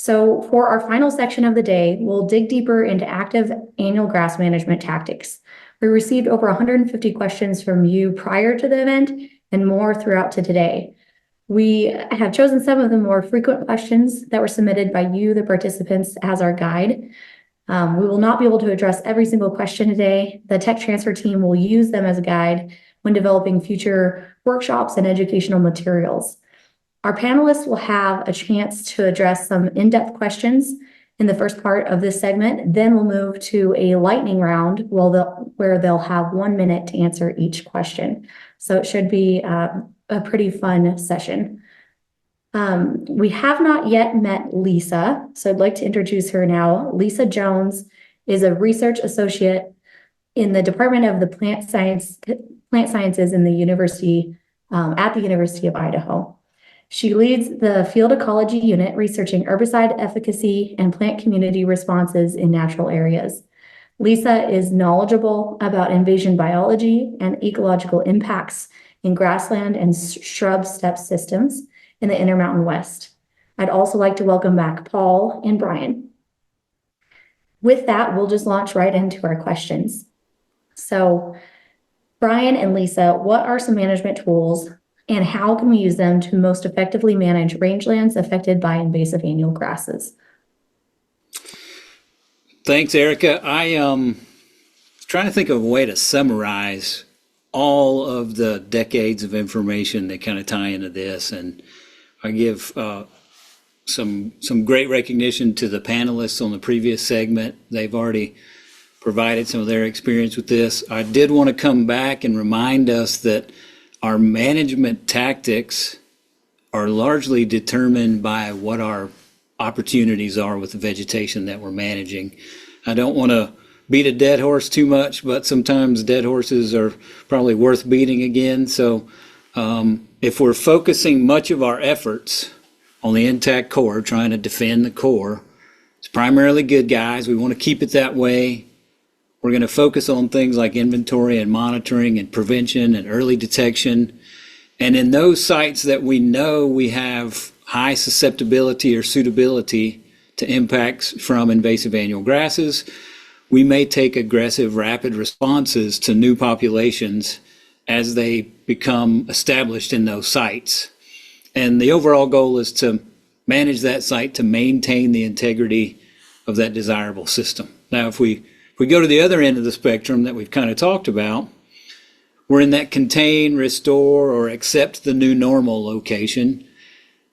So for our final section of the day, we'll dig deeper into active annual grass management tactics. We received over 150 questions from you prior to the event and more throughout to today. We have chosen some of the more frequent questions that were submitted by you, the participants, as our guide. We will not be able to address every single question today. The tech transfer team will use them as a guide when developing future workshops and educational materials. Our panelists will have a chance to address some in-depth questions in the first part of this segment. Then we'll move to a lightning round where they'll have 1 minute to answer each question. So it should be a pretty fun session. We have not yet met Lisa, so I'd like to introduce her now. Lisa Jones is a research associate in the Department of the Plant Sciences in the University at the University of Idaho. She leads the Field Ecology Unit researching herbicide efficacy and plant community responses in natural areas. Lisa is knowledgeable about invasion biology and ecological impacts in grassland and shrub steppe systems in the Intermountain West. I'd also like to welcome back Paul and Brian. With that, we'll just launch right into our questions. So, Brian and Lisa, what are some management tools and how can we use them to most effectively manage rangelands affected by invasive annual grasses? Thanks, Erica. I trying to think of a way to summarize all of the decades of information that kind of tie into this, and I give some great recognition to the panelists on the previous segment. They've already provided some of their experience with this. I did want to come back and remind us that our management tactics are largely determined by what our opportunities are with the vegetation that we're managing. I don't want to beat a dead horse too much, but sometimes dead horses are probably worth beating again. So if we're focusing much of our efforts on the intact core, trying to defend the core, it's primarily good guys. We want to keep it that way. We're going to focus on things like inventory and monitoring and prevention and early detection. And in those sites that we know we have high susceptibility or suitability to impacts from invasive annual grasses, we may take aggressive rapid responses to new populations as they become established in those sites. And the overall goal is to manage that site to maintain the integrity of that desirable system. Now, if we go to the other end of the spectrum that we've kind of talked about, we're in that contain, restore, or accept the new normal location.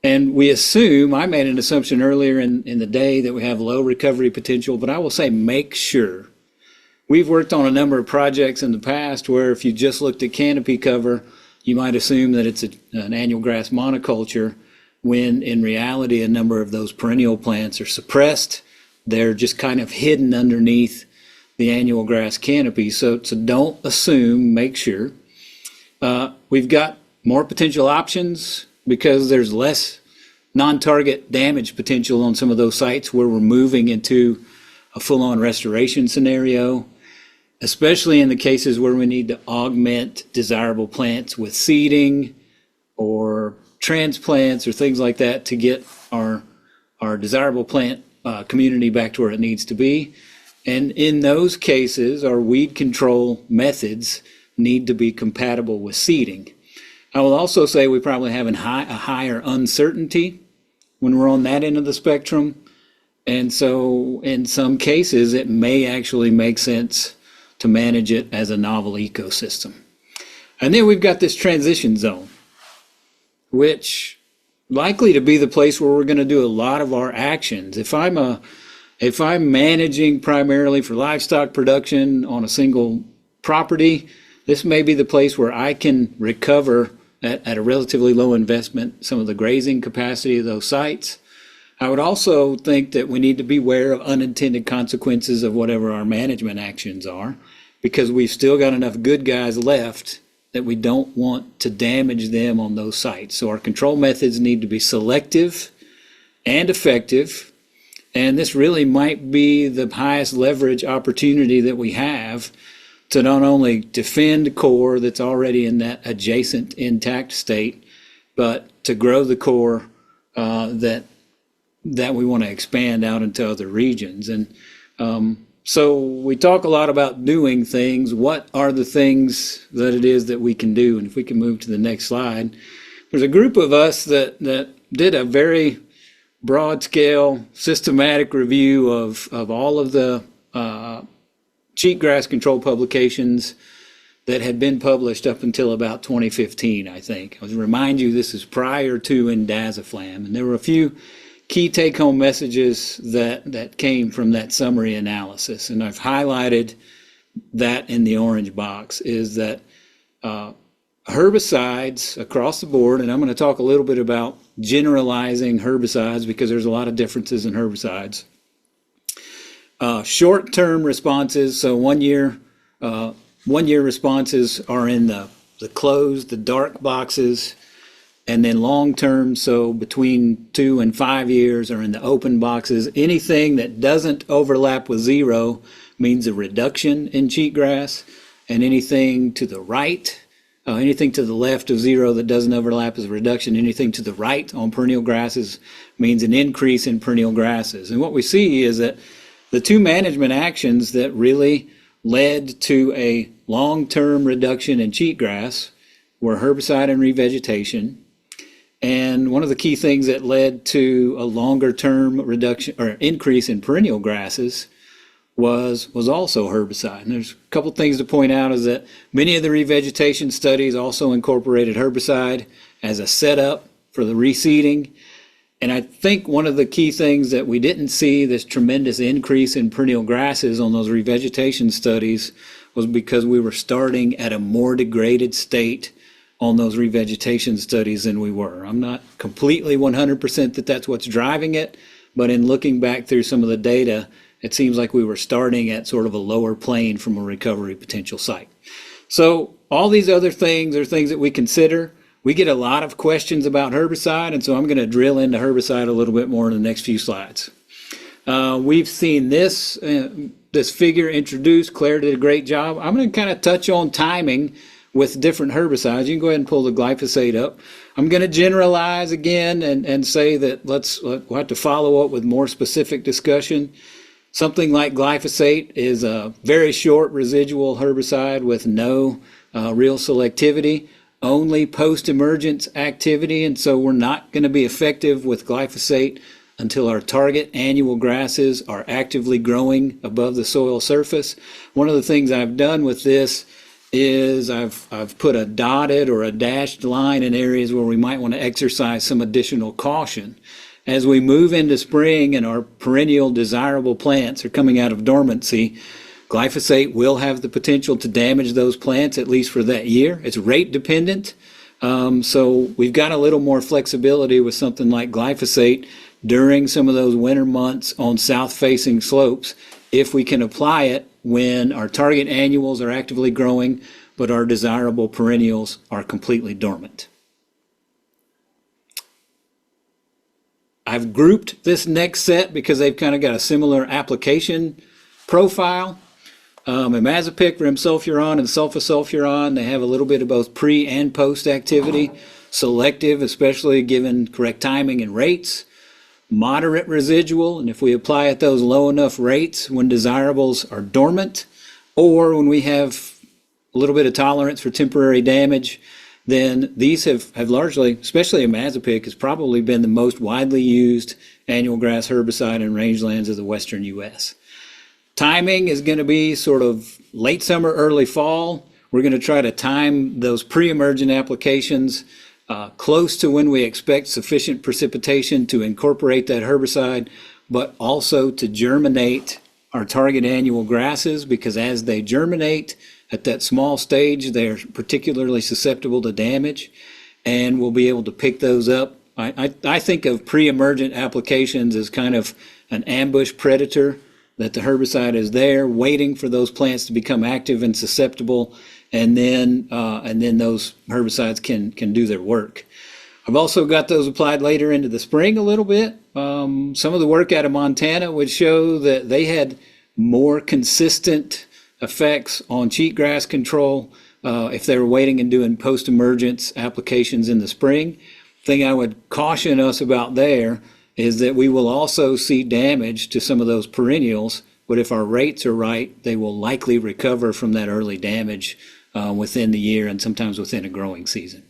And we assume, I made an assumption earlier in the day that we have low recovery potential, but I will say make sure. We've worked on a number of projects in the past where if you just looked at canopy cover, you might assume that it's an annual grass monoculture, when in reality a number of those perennial plants are suppressed. They're just kind of hidden underneath the annual grass canopy. So don't assume, make sure. We've got more potential options because there's less non-target damage potential on some of those sites where we're moving into a full-on restoration scenario, especially in the cases where we need to augment desirable plants with seeding or transplants or things like that to get our desirable plant community back to where it needs to be. And in those cases, our weed control methods need to be compatible with seeding. I will also say we probably have a higher uncertainty when we're on that end of the spectrum. And so in some cases, it may actually make sense to manage it as a novel ecosystem. And then we've got this transition zone, which likely to be the place where we're going to do a lot of our actions. If I'm managing primarily for livestock production on a single property, this may be the place where I can recover at a relatively low investment some of the grazing capacity of those sites. I would also think that we need to be aware of unintended consequences of whatever our management actions are, because we've still got enough good guys left that we don't want to damage them on those sites. So our control methods need to be selective and effective. And this really might be the highest leverage opportunity that we have to not only defend core that's already in that adjacent intact state, but to grow the core that that we want to expand out into other regions. And so we talk a lot about doing things. What are the things that it is that we can do? And if we can move to the next slide, there's a group of us that did a very broad scale, systematic review of all of the cheatgrass control publications that had been published up until about 2015, I think. I would remind you, this is prior to Indaziflam, and there were a few key take-home messages that came from that summary analysis, and I've highlighted that in the orange box, is that herbicides across the board, and I'm going to talk a little bit about generalizing herbicides because there's a lot of differences in herbicides. Short-term responses, so 1 year, 1 year responses are in the closed, the dark boxes, and then long-term, so between 2 and 5 years, are in the open boxes. Anything that doesn't overlap with 0 means a reduction in cheatgrass, and anything to the right, anything to the left of 0 that doesn't overlap is a reduction. Anything to the right on perennial grasses means an increase in perennial grasses. And what we see is that the two management actions that really led to a long-term reduction in cheatgrass were herbicide and revegetation. And one of the key things that led to a longer-term reduction or increase in perennial grasses was also herbicide. And there's a couple things to point out, is that many of the revegetation studies also incorporated herbicide as a setup for the reseeding. And I think one of the key things that we didn't see this tremendous increase in perennial grasses on those revegetation studies was because we were starting at a more degraded state on those revegetation studies than we were. I'm not completely 100% that that's what's driving it, but in looking back through some of the data, it seems like we were starting at sort of a lower plane from a recovery potential site. So all these other things are things that we consider. We get a lot of questions about herbicide, and so I'm going to drill into herbicide a little bit more in the next few slides. We've seen this figure introduced. Claire did a great job. I'm going to kind of touch on timing with different herbicides. You can go ahead and pull the glyphosate up. I'm going to generalize again and say that we'll have to follow up with more specific discussion. Something like glyphosate is a very short residual herbicide with no real selectivity, only post-emergence activity, and so we're not going to be effective with glyphosate until our target annual grasses are actively growing above the soil surface. One of the things I've done with this is I've put a dotted or a dashed line in areas where we might want to exercise some additional caution. As we move into spring and our perennial desirable plants are coming out of dormancy, glyphosate will have the potential to damage those plants, at least for that year. It's rate dependent, so we've got a little more flexibility with something like glyphosate during some of those winter months on south-facing slopes if we can apply it when our target annuals are actively growing, but our desirable perennials are completely dormant. I've grouped this next set because they've kind of got a similar application profile. Imazapic, rimsulfuron, and sulfasulfuron, they have a little bit of both pre and post activity. Selective, especially given correct timing and rates. Moderate residual, and if we apply at those low enough rates when desirables are dormant, or when we have a little bit of tolerance for temporary damage, then these have largely, especially imazapic, has probably been the most widely used annual grass herbicide in rangelands of the western U.S. Timing is going to be sort of late summer, early fall. We're going to try to time those pre-emergent applications close to when we expect sufficient precipitation to incorporate that herbicide, but also to germinate our target annual grasses, because as they germinate at that small stage, they're particularly susceptible to damage, and we'll be able to pick those up. I think of pre-emergent applications as kind of an ambush predator, that the herbicide is there waiting for those plants to become active and susceptible, and then those herbicides can do their work. I've also got those applied later into the spring a little bit. Some of the work out of Montana would show that they had more consistent effects on cheatgrass control if they were waiting and doing post-emergence applications in the spring. The thing I would caution us about there is that we will also see damage to some of those perennials, but if our rates are right, they will likely recover from that early damage within the year and sometimes within a growing season.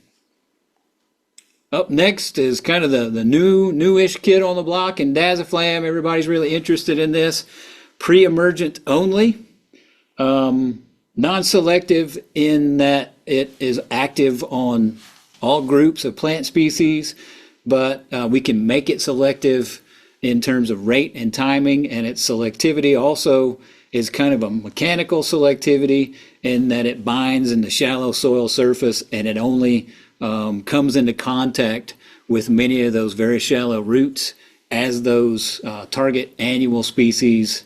Up next is kind of the newish kid on the block, Indaziflam. Everybody's really interested in this. Pre-emergent only, non-selective in that it is active on all groups of plant species, but we can make it selective in terms of rate and timing, and its selectivity also is kind of a mechanical selectivity in that it binds in the shallow soil surface, and it only comes into contact with many of those very shallow roots as those target annual species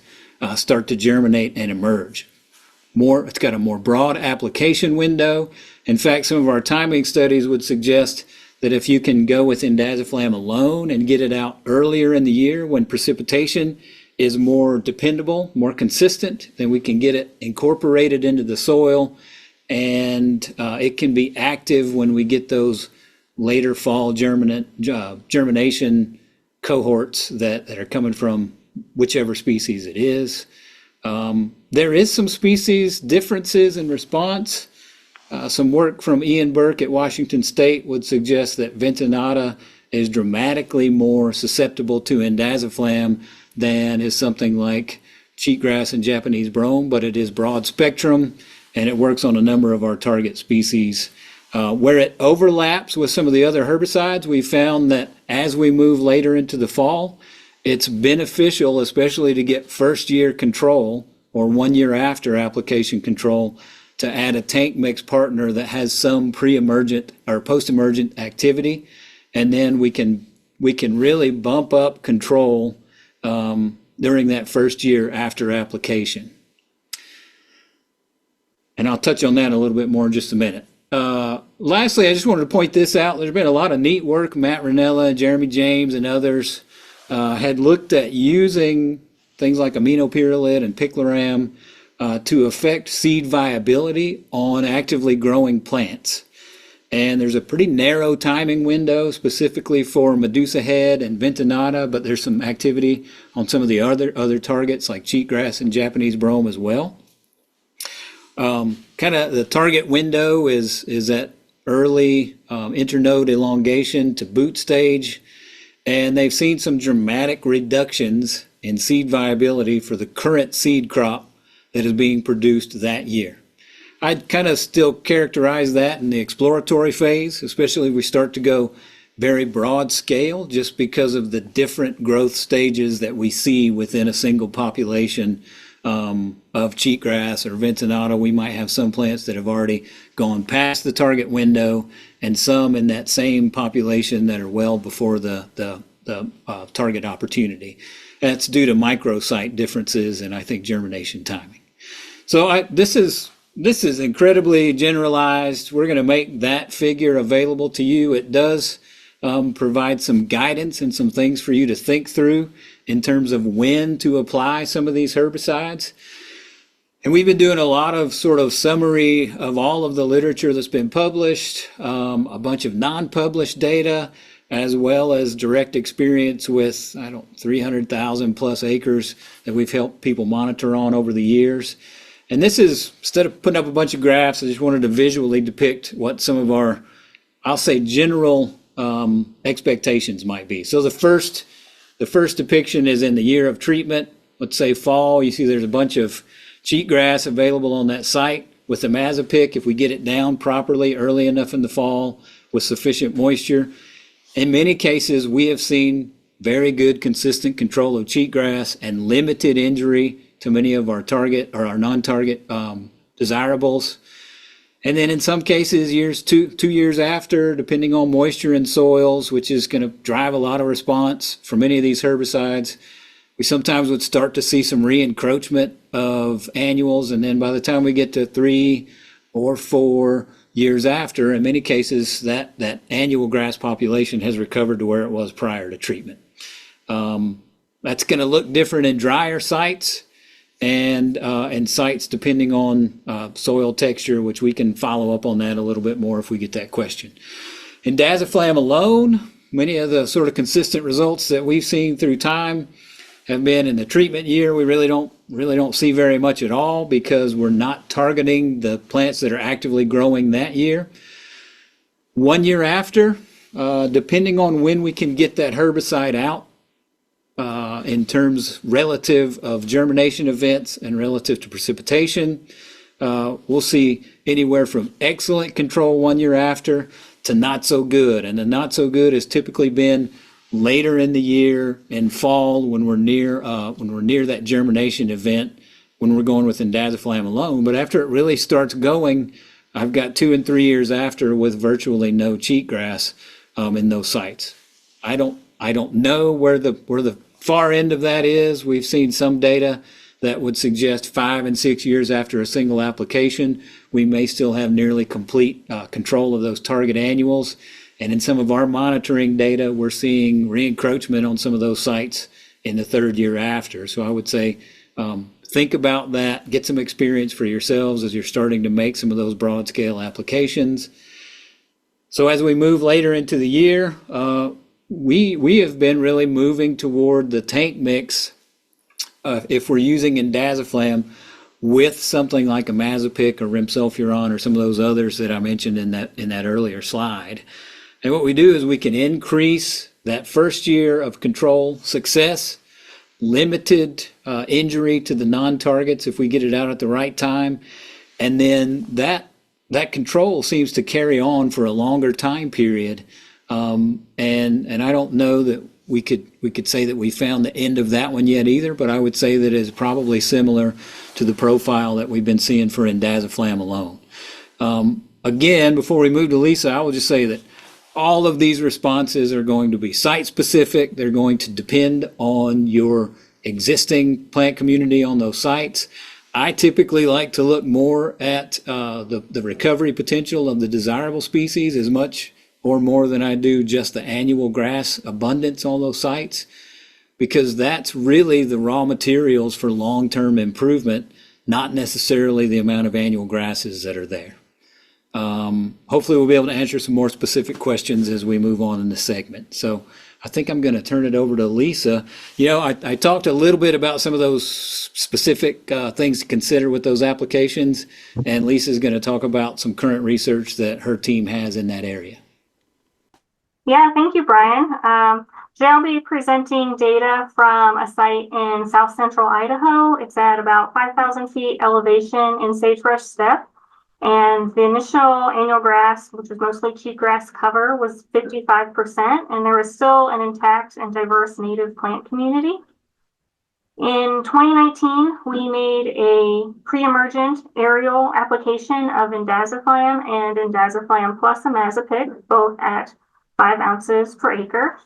start to germinate and emerge. It's got a more broad application window. In fact, some of our timing studies would suggest that if you can go with Indaziflam alone and get it out earlier in the year when precipitation is more dependable, more consistent, then we can get it incorporated into the soil, and it can be active when we get those later fall germination cohorts that are coming from whichever species it is. There is some species differences in response. Some work from Ian Burke at Washington State would suggest that Ventonata is dramatically more susceptible to Indaziflam than is something like cheatgrass and Japanese brome, but it is broad spectrum and it works on a number of our target species. Where it overlaps with some of the other herbicides, we found that as we move later into the fall, it's beneficial, especially to get first year control or 1 year after application control, to add a tank mix partner that has some pre-emergent or post-emergent activity, and then we can really bump up control during that first year after application. And I'll touch on that a little bit more in just a minute. Lastly, I just wanted to point this out. There's been a lot of neat work. Matt Ranella, Jeremy James, and others had looked at using things like aminopyrrolid and picloram to affect seed viability on actively growing plants. And there's a pretty narrow timing window specifically for Medusa head and Ventonata, but there's some activity on some of the other targets like cheatgrass and Japanese brome as well. Kind of the target window is at early internode elongation to boot stage, and they've seen some dramatic reductions in seed viability for the current seed crop that is being produced that year. I'd kind of still characterize that in the exploratory phase, especially if we start to go very broad scale, just because of the different growth stages that we see within a single population of cheatgrass or Ventonata. We might have some plants that have already gone past the target window and some in that same population that are well before the target opportunity. That's due to microsite differences and I think germination timing. So this is incredibly generalized. We're going to make that figure available to you. It does provide some guidance and some things for you to think through in terms of when to apply some of these herbicides. And we've been doing a lot of sort of summary of all of the literature that's been published, a bunch of non-published data, as well as direct experience with 300,000 plus acres that we've helped people monitor on over the years. And this is, instead of putting up a bunch of graphs, I just wanted to visually depict what some of our, I'll say, general expectations might be. So the first depiction is in the year of treatment. Let's say fall. You see there's a bunch of cheatgrass available on that site with the Mazapic. If we get it down properly early enough in the fall with sufficient moisture, in many cases we have seen very good consistent control of cheatgrass and limited injury to many of our target or our non-target desirables. And then in some cases, two years after, depending on moisture in soils, which is going to drive a lot of response for many of these herbicides, we sometimes would start to see some re-encroachment of annuals. And then by the time we get to 3 or 4 years after, in many cases, that annual grass population has recovered to where it was prior to treatment. That's going to look different in drier sites and sites depending on soil texture, which we can follow up on that a little bit more if we get that question. Indaziflam alone, Many of the sort of consistent results that we've seen through time have been in the treatment year. We really don't see very much at all because we're not targeting the plants that are actively growing that year. 1 year after, depending on when we can get that herbicide out, in terms relative of germination events and relative to precipitation, we'll see anywhere from excellent control 1 year after to not so good. And the not so good has typically been later in the year, in fall, when we're near that germination event, when we're going with indaziflam alone. But after it really starts going, I've got 2 and 3 years after with virtually no cheatgrass in those sites. I don't know where the far end of that is. We've seen some data that would suggest 5 and 6 years after a single application, we may still have nearly complete control of those target annuals. And in some of our monitoring data, we're seeing re-encroachment on some of those sites in the 3rd year after. So I would say, think about that, get some experience for yourselves as you're starting to make some of those broad scale applications. So as we move later into the year, we have been really moving toward the tank mix. If we're using indaziflam with something like imazapic or rimsulfuron or some of those others that I mentioned in that earlier slide. And what we do is we can increase that first year of control success, limited injury to the non-targets if we get it out at the right time, and then that control seems to carry on for a longer time period. And I don't know that we could say that we found the end of that one yet either, but I would say that it's probably similar to the profile that we've been seeing for indaziflam alone. Again, before we move to Lisa, I will just say that all of these responses are going to be site specific. They're going to depend on your existing plant community on those sites. I typically like to look more at the recovery potential of the desirable species as much or more than I do just the annual grass abundance on those sites, because that's really the raw materials for long-term improvement, not necessarily the amount of annual grasses that are there. Hopefully we'll be able to answer some more specific questions as we move on in this segment. So I think I'm going to turn it over to Lisa. I talked a little bit about some of those specific things to consider with those applications, and Lisa's going to talk about some current research that her team has in that area. Yeah, thank you, Brian. Today I'll be presenting data from a site in south central Idaho. It's at about 5,000 feet elevation in sagebrush steppe. And the initial annual grass, which is mostly cheatgrass cover, was 55%, and there was still an intact and diverse native plant community. In 2019, we made a pre-emergent aerial application of indaziflam and indaziflam plus imazapic, both at 5 ounces per acre.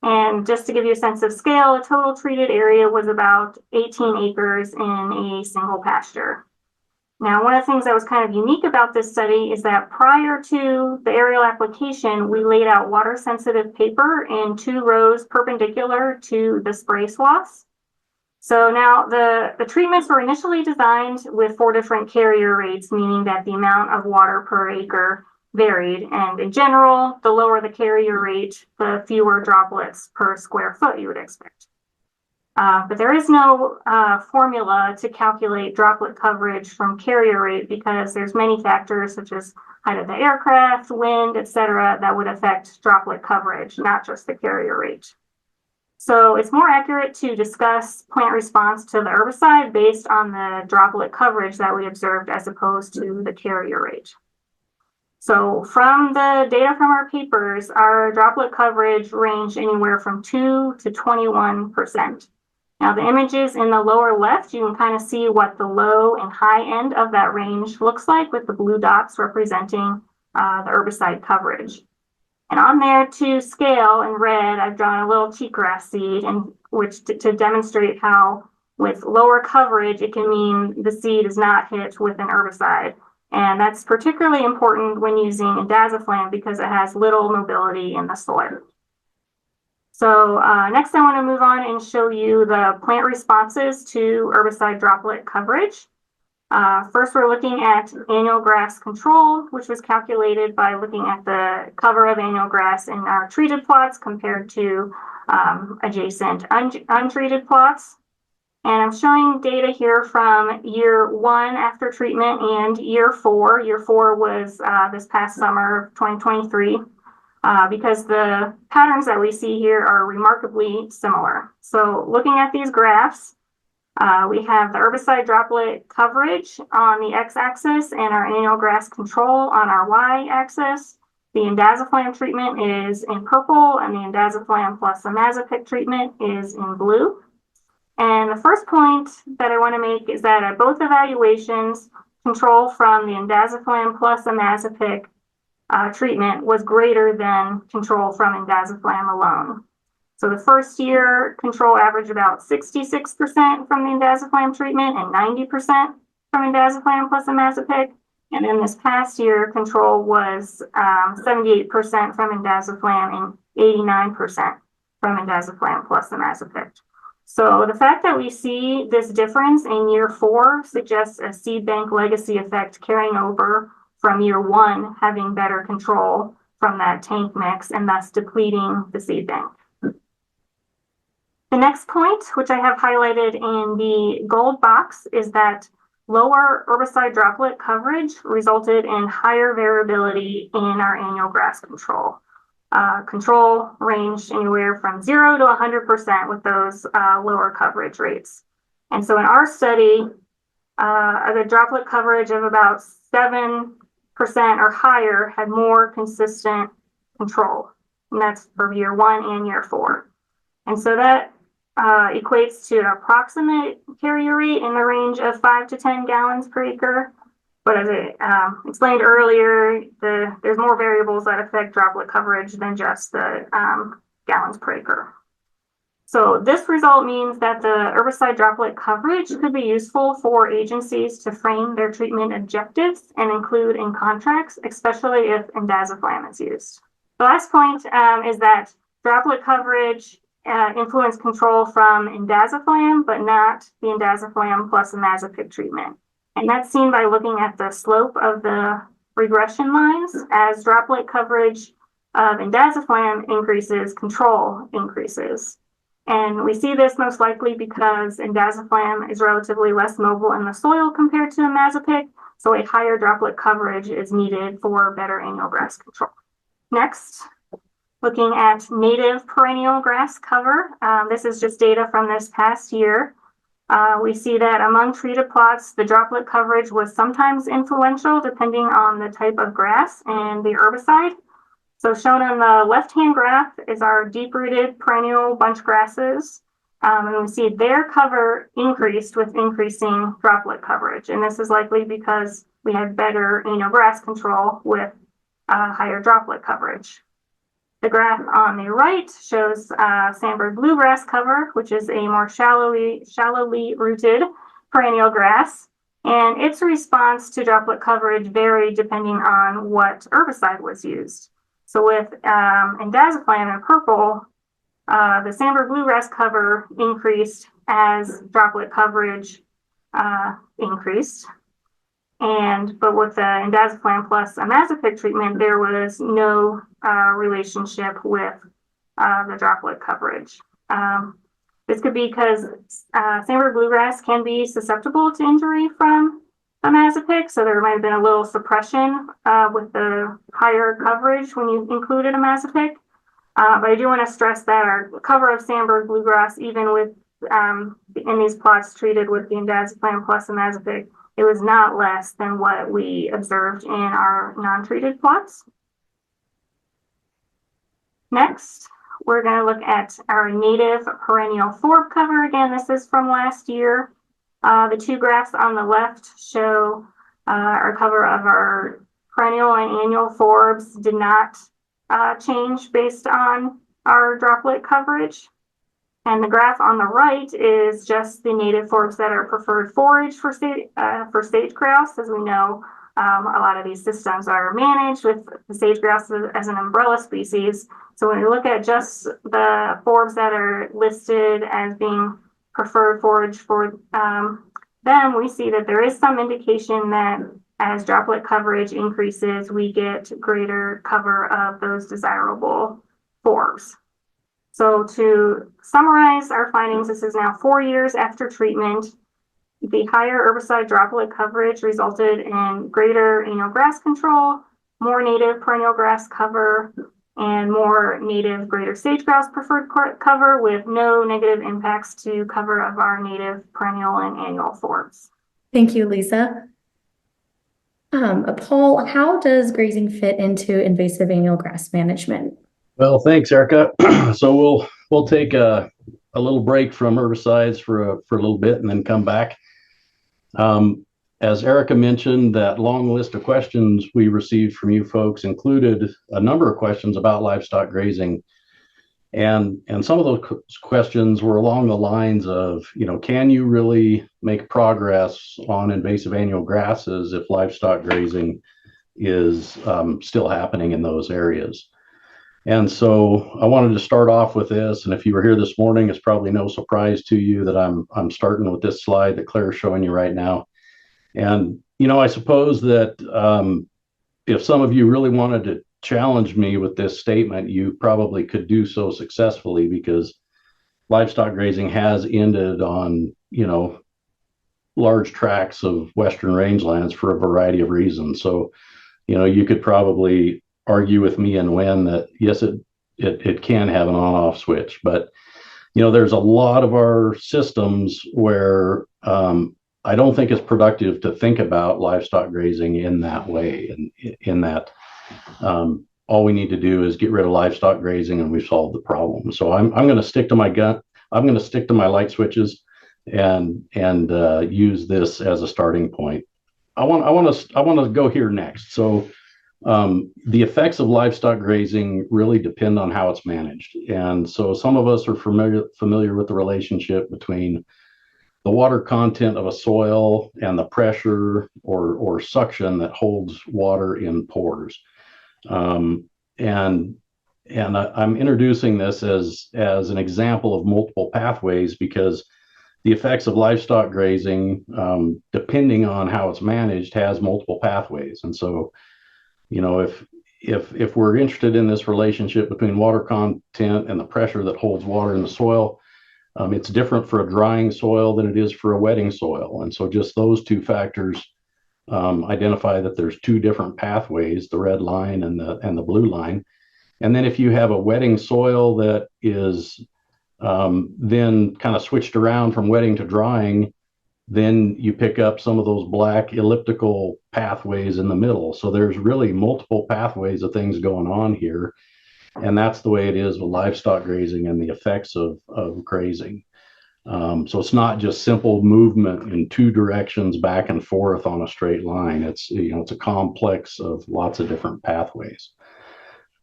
And just to give you a sense of scale, the total treated area was about 18 acres in a single pasture. Now, one of the things that was kind of unique about this study is that prior to the aerial application, we laid out water-sensitive paper in 2 rows perpendicular to the spray swaths. So now the treatments were initially designed with 4 different carrier rates, meaning that the amount of water per acre varied. And in general, the lower the carrier rate, the fewer droplets per square foot you would expect. But there is no formula to calculate droplet coverage from carrier rate because there's many factors such as height of the aircraft, wind, etc., that would affect droplet coverage, not just the carrier rate. So it's more accurate to discuss plant response to the herbicide based on the droplet coverage that we observed as opposed to the carrier rate. So from the data from our papers, our droplet coverage ranged anywhere from 2 to 21%. Now the images in the lower left, you can kind of see what the low and high end of that range looks like with the blue dots representing the herbicide coverage. And on there to scale in red, I've drawn a little cheatgrass seed, and which to demonstrate how with lower coverage, it can mean the seed is not hit with an herbicide. And that's particularly important when using indaziflam because it has little mobility in the soil. So next I want to move on and show you the plant responses to herbicide droplet coverage. First, we're looking at annual grass control, which was calculated by looking at the cover of annual grass in our treated plots compared to adjacent untreated plots. And I'm showing data here from year 1 after treatment and year 4. Year 4 was this past summer of 2023, because the patterns that we see here are remarkably similar. So looking at these graphs, we have the herbicide droplet coverage on the x-axis and our annual grass control on our y-axis. The indaziflam treatment is in purple and the indaziflam plus imazapyc treatment is in blue. And the first point that I want to make is that at both evaluations, control from the indaziflam plus imazapyc treatment was greater than control from indaziflam alone. So the first year control averaged about 66% from the indaziflam treatment and 90% from indaziflam plus imazapyc. And then this past year control was 78% from indaziflam and 89% from indaziflam plus imazapyc. So the fact that we see this difference in year 4 suggests a seed bank legacy effect carrying over from year 1 having better control from that tank mix and thus depleting the seed bank. The next point, which I have highlighted in the gold box, is that lower herbicide droplet coverage resulted in higher variability in our annual grass control. Control ranged anywhere from 0 to 100% with those lower coverage rates. And so in our study, the droplet coverage of about 7% or higher had more consistent control. And that's for year 1 and year 4. And so that equates to an approximate carrier rate in the range of 5 to 10 gallons per acre. But as I explained earlier, there's more variables that affect droplet coverage than just the gallons per acre. So this result means that the herbicide droplet coverage could be useful for agencies to frame their treatment objectives and include in contracts, especially if indaziflam is used. The last point is that droplet coverage influence control from indaziflam, but not the indaziflam plus imazapyc treatment. And that's seen by looking at the slope of the regression lines. As droplet coverage of indaziflam increases, control increases. And we see this most likely because indaziflam is relatively less mobile in the soil compared to imazapyc, so a higher droplet coverage is needed for better annual grass control. Next, looking at native perennial grass cover. This is just data from this past year. We see that among treated plots, the droplet coverage was sometimes influential depending on the type of grass and the herbicide. So shown on the left-hand graph is our deep-rooted perennial bunch grasses. And we see their cover increased with increasing droplet coverage. And this is likely because we had better annual grass control with higher droplet coverage. The graph on the right shows sandbird bluegrass cover, which is a more shallowly rooted perennial grass. And its response to droplet coverage varied depending on what herbicide was used. So with indaziflam in purple, the sandbird bluegrass cover increased as droplet coverage increased. But with the indaziflam plus imazapyc treatment, there was no relationship with the droplet coverage. This could be because sandbird bluegrass can be susceptible to injury from imazapyc, so there might have been a little suppression with the higher coverage when you included imazapyc. But I do want to stress that our cover of sandbird bluegrass, even with in these plots treated with the indaziflam plus imazapyc, it was not less than what we observed in our non-treated plots. Next, we're going to look at our native perennial forb cover. Again, this is from last year. The two graphs on the left show our cover of our perennial and annual forbs did not change based on our droplet coverage. And the graph on the right is just the native forbs that are preferred forage for sage grouse. As we know, a lot of these systems are managed with the sage grouse as an umbrella species. So when we look at just the forbs that are listed as being preferred forage for them, we see that there is some indication that as droplet coverage increases, we get greater cover of those desirable forbs. So to summarize our findings, this is now 4 years after treatment. The higher herbicide droplet coverage resulted in greater annual grass control, more native perennial grass cover, and more native greater sage-grouse preferred cover with no negative impacts to cover of our native perennial and annual forbs. Thank you, Lisa. Paul, how does grazing fit into invasive annual grass management? Well, thanks, Erica. So we'll take a little break from herbicides for a little bit and then come back. As Erica mentioned, that long list of questions we received from you folks included a number of questions about livestock grazing. And some of those questions were along the lines of, can you really make progress on invasive annual grasses if livestock grazing is still happening in those areas? And so I wanted to start off with this. And if you were here this morning, it's probably no surprise to you that I'm starting with this slide that Claire's showing you right now. And, I suppose that if some of you really wanted to challenge me with this statement, you probably could do so successfully because livestock grazing has ended on, large tracts of Western rangelands for a variety of reasons. So, you could probably argue with me and win that, yes, it can have an on-off switch. But, there's a lot of our systems where I don't think it's productive to think about livestock grazing in that way, and in that all we need to do is get rid of livestock grazing and we've solved the problem. So I'm going to stick to my gut. I'm going to stick to my light switches and use this as a starting point. I want to go here next. So the effects of livestock grazing really depend on how it's managed. And so some of us are familiar with the relationship between the water content of a soil and the pressure or suction that holds water in pores. And I'm introducing this as an example of multiple pathways because the effects of livestock grazing, depending on how it's managed, has multiple pathways. And so, if we're interested in this relationship between water content and the pressure that holds water in the soil, it's different for a drying soil than it is for a wetting soil. And so just those two factors identify that there's two different pathways, the red line and the blue line. And then if you have a wetting soil that is then kind of switched around from wetting to drying, then you pick up some of those black elliptical pathways in the middle. So there's really multiple pathways of things going on here. And that's the way it is with livestock grazing and the effects of grazing. So it's not just simple movement in two directions back and forth on a straight line. It's a complex of lots of different pathways.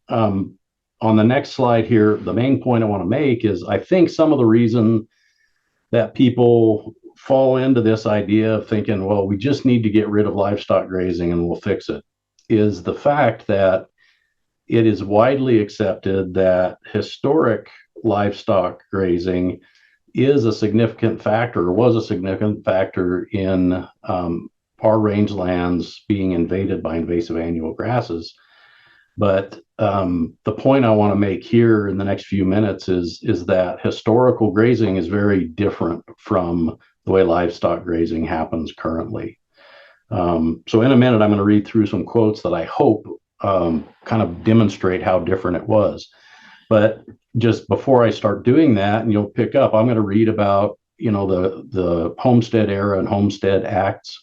On the next slide here, the main point I want to make is I think some of the reason that people fall into this idea of thinking, well, we just need to get rid of livestock grazing and we'll fix it, is the fact that it is widely accepted that historic livestock grazing is a significant factor, or was a significant factor in our rangelands being invaded by invasive annual grasses. But the point I want to make here in the next few minutes is that historical grazing is very different from the way livestock grazing happens currently. So in a minute, I'm going to read through some quotes that I hope kind of demonstrate how different it was. But just before I start doing that, and you'll pick up, I'm going to read about, the Homestead era and Homestead Acts.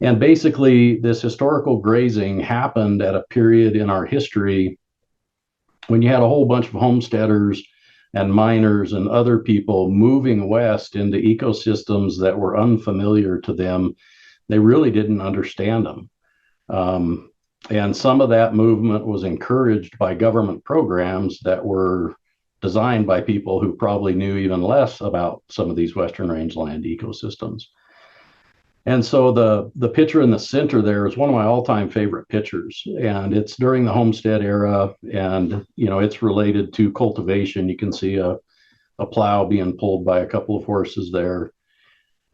And basically, this historical grazing happened at a period in our history when you had a whole bunch of homesteaders and miners and other people moving west into ecosystems that were unfamiliar to them. They really didn't understand them. And some of that movement was encouraged by government programs that were designed by people who probably knew even less about some of these Western rangeland ecosystems. And so the picture in the center there is one of my all-time favorite pictures, and it's during the Homestead era, and it's related to cultivation. You can see a plow being pulled by a couple of horses there.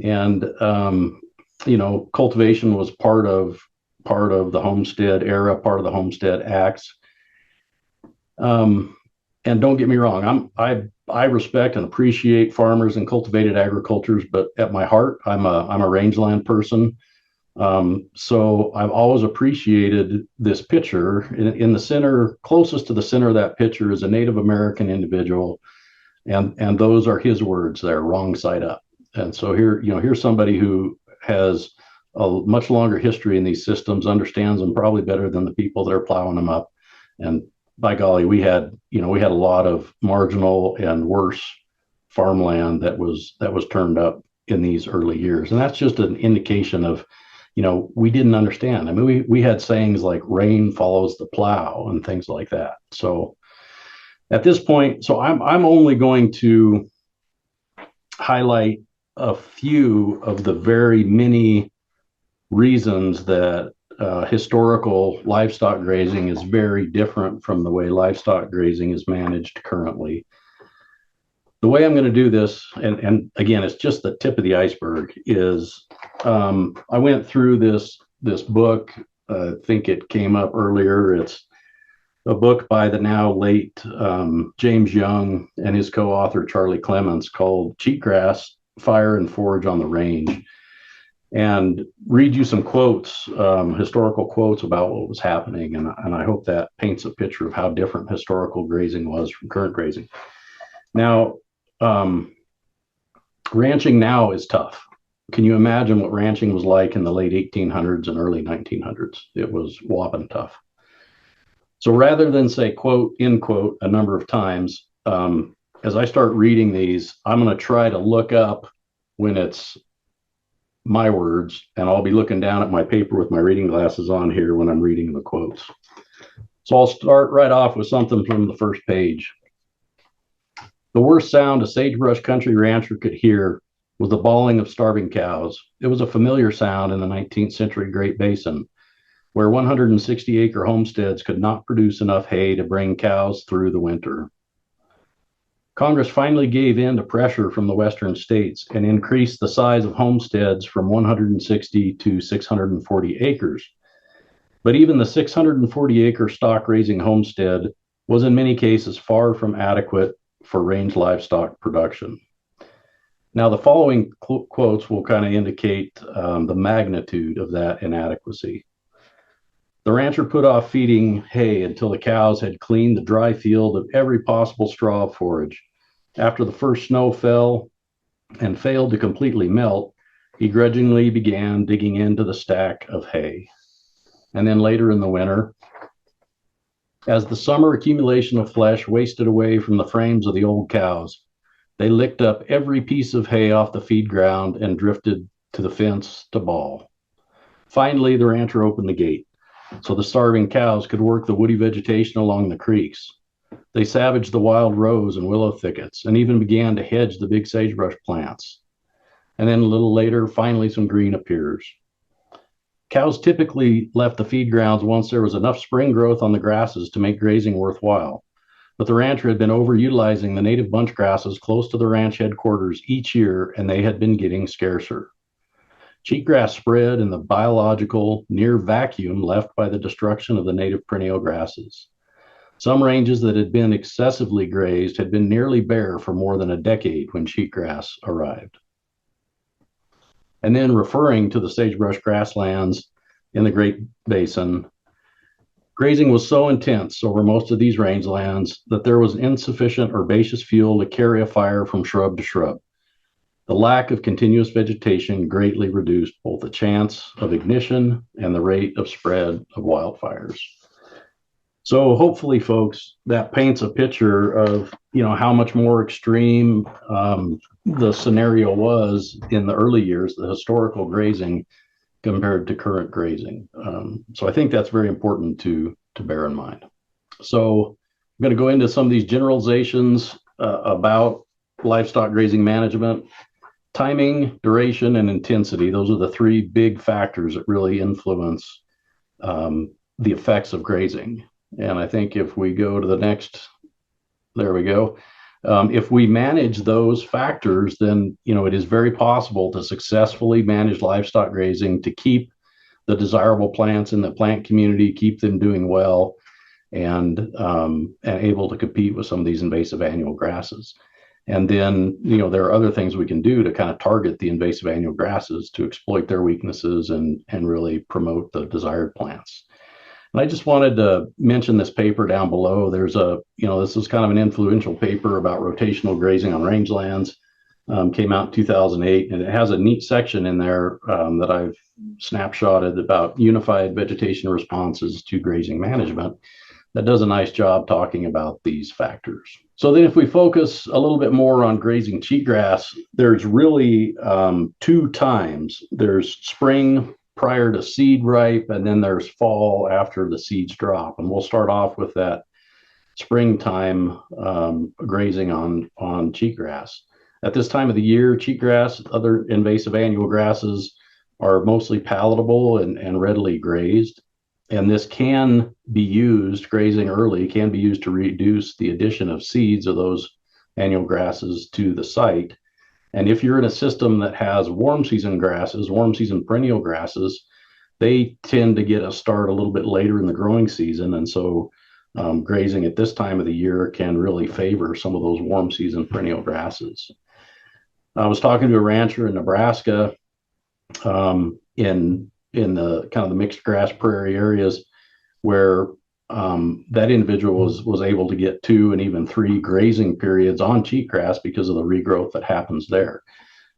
And, cultivation was part of the homestead era, part of the homestead acts. And don't get me wrong, I respect and appreciate farmers and cultivated agricultures, but at my heart, I'm a rangeland person. So I've always appreciated this picture. In the center, closest to the center of that picture, is a Native American individual, and those are his words there, wrong side up. And so here's somebody who has a much longer history in these systems, understands them probably better than the people that are plowing them up. And by golly, we had a lot of marginal and worse farmland that was turned up in these early years. And that's just an indication of, we didn't understand. I mean, we had sayings like rain follows the plow and things like that. So at this point, I'm only going to highlight a few of the very many reasons that historical livestock grazing is very different from the way livestock grazing is managed currently. The way I'm going to do this, and again, it's just the tip of the iceberg, is I went through this book. I think it came up earlier. It's a book by the now late James Young and his co-author Charlie Clements called Cheatgrass, Fire and Forage on the Range, and read you some quotes, historical quotes about what was happening. And I hope that paints a picture of how different historical grazing was from current grazing. Now, ranching now is tough. Can you imagine what ranching was like in the late 1800s and early 1900s? It was whopping tough. So rather than say quote, end quote, a number of times, as I start reading these, I'm going to try to look up when it's my words, and I'll be looking down at my paper with my reading glasses on here when I'm reading the quotes. So I'll start right off with something from the first page. The worst sound a sagebrush country rancher could hear was the bawling of starving cows. It was a familiar sound in the 19th century Great Basin, where 160-acre homesteads could not produce enough hay to bring cows through the winter. Congress finally gave in to pressure from the western states and increased the size of homesteads from 160 to 640 acres. But even the 640-acre stock raising homestead was in many cases far from adequate for range livestock production. Now, the following quotes will kind of indicate the magnitude of that inadequacy. The rancher put off feeding hay until the cows had cleaned the dry field of every possible straw of forage. After the first snow fell and failed to completely melt, he grudgingly began digging into the stack of hay. And then later in the winter, as the summer accumulation of flesh wasted away from the frames of the old cows, they licked up every piece of hay off the feed ground and drifted to the fence to bawl. Finally, the rancher opened the gate so the starving cows could work the woody vegetation along the creeks. They savaged the wild rose and willow thickets and even began to hedge the big sagebrush plants. And then a little later, finally some green appears. Cows typically left the feed grounds once there was enough spring growth on the grasses to make grazing worthwhile. But the rancher had been overutilizing the native bunch grasses close to the ranch headquarters each year, and they had been getting scarcer. Cheatgrass spread in the biological near vacuum left by the destruction of the native perennial grasses. Some ranges that had been excessively grazed had been nearly bare for more than a decade when cheatgrass arrived. And then referring to the sagebrush grasslands in the Great Basin, grazing was so intense over most of these rangelands that there was insufficient herbaceous fuel to carry a fire from shrub to shrub. The lack of continuous vegetation greatly reduced both the chance of ignition and the rate of spread of wildfires. So hopefully, folks, that paints a picture of how much more extreme the scenario was in the early years, the historical grazing compared to current grazing. So I think that's very important to bear in mind. So I'm going to go into some of these generalizations about livestock grazing management. Timing, duration, and intensity. Those are the three big factors that really influence the effects of grazing. And I think if we go to the next, there we go. If we manage those factors, then it is very possible to successfully manage livestock grazing to keep the desirable plants in the plant community, keep them doing well, and able to compete with some of these invasive annual grasses. And then, there are other things we can do to kind of target the invasive annual grasses to exploit their weaknesses and really promote the desired plants. And I just wanted to mention this paper down below. There's this is kind of an influential paper about rotational grazing on rangelands. Came out in 2008, and it has a neat section in there that I've snapshotted about unified vegetation responses to grazing management that does a nice job talking about these factors. So then if we focus a little bit more on grazing cheatgrass, there's really two times. There's spring prior to seed ripe, and then there's fall after the seeds drop. And we'll start off with that springtime grazing on cheatgrass. At this time of the year, cheatgrass, other invasive annual grasses are mostly palatable and readily grazed. And this can be used, grazing early can be used to reduce the addition of seeds of those annual grasses to the site. And if you're in a system that has warm season grasses, warm season perennial grasses, they tend to get a start a little bit later in the growing season. And so grazing at this time of the year can really favor some of those warm season perennial grasses. I was talking to a rancher in Nebraska in the kind of the mixed grass prairie areas where that individual was able to get 2 and even 3 grazing periods on cheatgrass because of the regrowth that happens there.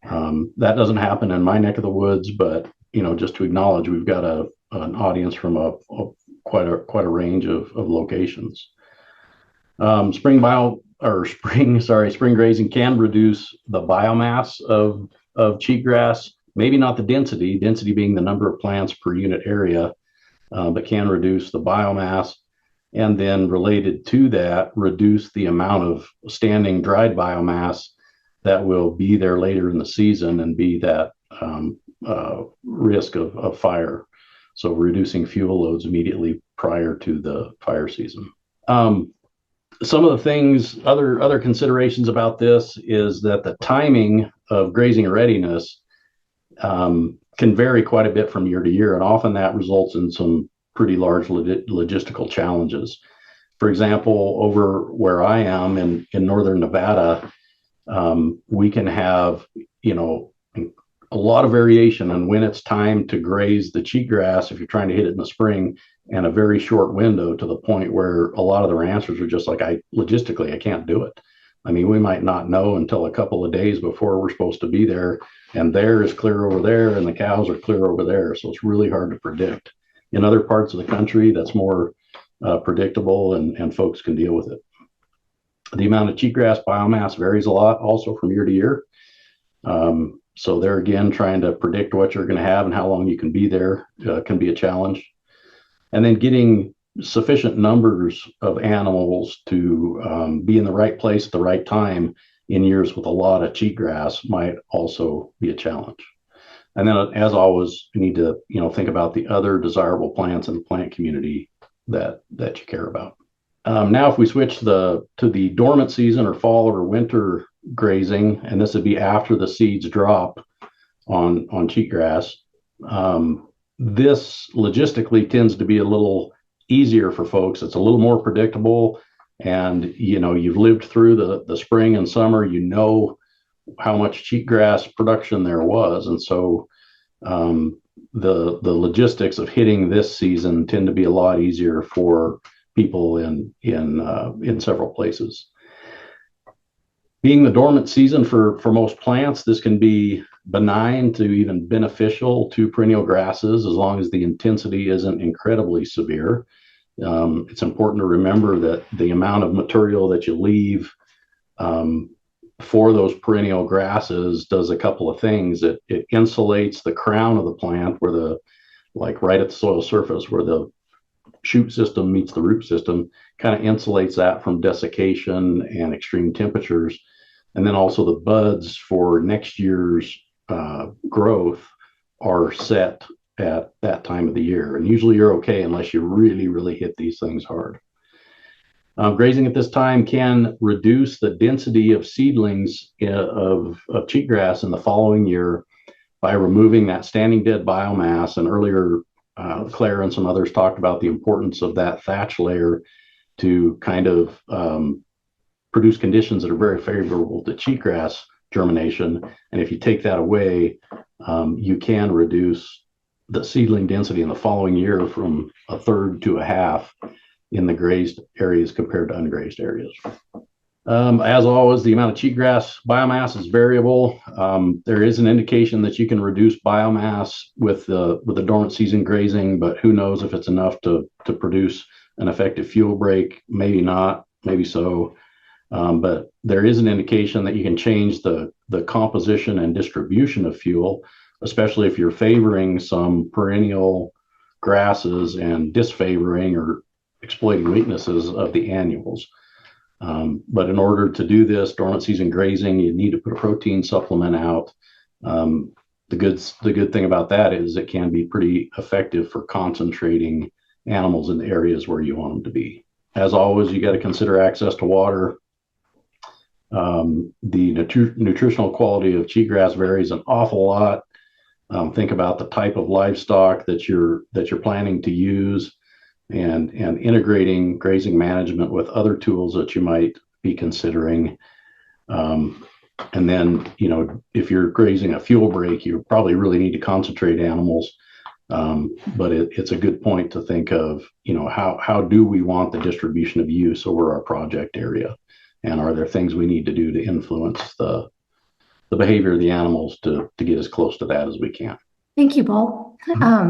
That doesn't happen in my neck of the woods, but just to acknowledge, we've got an audience from quite a range of locations. Spring grazing can reduce the biomass of cheatgrass. Maybe not the density being the number of plants per unit area, but can reduce the biomass. And then related to that, reduce the amount of standing dried biomass that will be there later in the season and be that risk of fire. So reducing fuel loads immediately prior to the fire season. Some of the things, other considerations about this is that the timing of grazing readiness can vary quite a bit from year to year, and often that results in some pretty large logistical challenges. For example, over where I am in northern Nevada, we can have a lot of variation on when it's time to graze the cheatgrass if you're trying to hit it in the spring, and a very short window to the point where a lot of the ranchers are just like, logistically, I can't do it. I mean, we might not know until a couple of days before we're supposed to be there, and there is clear over there and the cows are clear over there. So it's really hard to predict. In other parts of the country, that's more predictable and folks can deal with it. The amount of cheatgrass biomass varies a lot also from year to year. So there again, trying to predict what you're going to have and how long you can be there can be a challenge. And then getting sufficient numbers of animals to be in the right place at the right time in years with a lot of cheatgrass might also be a challenge. And then, as always, you need to think about the other desirable plants in the plant community that you care about. Now, if we switch to the dormant season or fall or winter grazing, and this would be after the seeds drop on cheatgrass, this logistically tends to be a little easier for folks. It's a little more predictable, and you've lived through the spring and summer. How much cheatgrass production there was, and so the logistics of hitting this season tend to be a lot easier for people in several places. Being the dormant season for most plants, this can be benign to even beneficial to perennial grasses as long as the intensity isn't incredibly severe. It's important to remember that the amount of material that you leave for those perennial grasses does a couple of things. It insulates the crown of the plant right at the soil surface where the shoot system meets the root system, kind of insulates that from desiccation and extreme temperatures. And then also the buds for next year's growth are set at that time of the year. And usually you're okay unless you really, really hit these things hard. Grazing at this time can reduce the density of seedlings of cheatgrass in the following year by removing that standing dead biomass. And earlier, Claire and some others talked about the importance of that thatch layer to kind of produce conditions that are very favorable to cheatgrass germination. And if you take that away, you can reduce the seedling density in the following year from a third to a half in the grazed areas compared to ungrazed areas. As always, the amount of cheatgrass biomass is variable. There is an indication that you can reduce biomass with the dormant season grazing, but who knows if it's enough to produce an effective fuel break. Maybe not, maybe so. But there is an indication that you can change the composition and distribution of fuel, especially if you're favoring some perennial grasses and disfavoring or exploiting weaknesses of the annuals. But in order to do this dormant season grazing, you need to put a protein supplement out. The good thing about that is it can be pretty effective for concentrating animals in the areas where you want them to be. As always, you got to consider access to water. The nutritional quality of cheatgrass varies an awful lot. Think about the type of livestock that you're planning to use, and integrating grazing management with other tools that you might be considering. And then, if you're grazing a fuel break, you probably really need to concentrate animals. But it's a good point to think of, how do we want the distribution of use over our project area? And are there things we need to do to influence the behavior of the animals to get as close to that as we can? Thank you, Paul.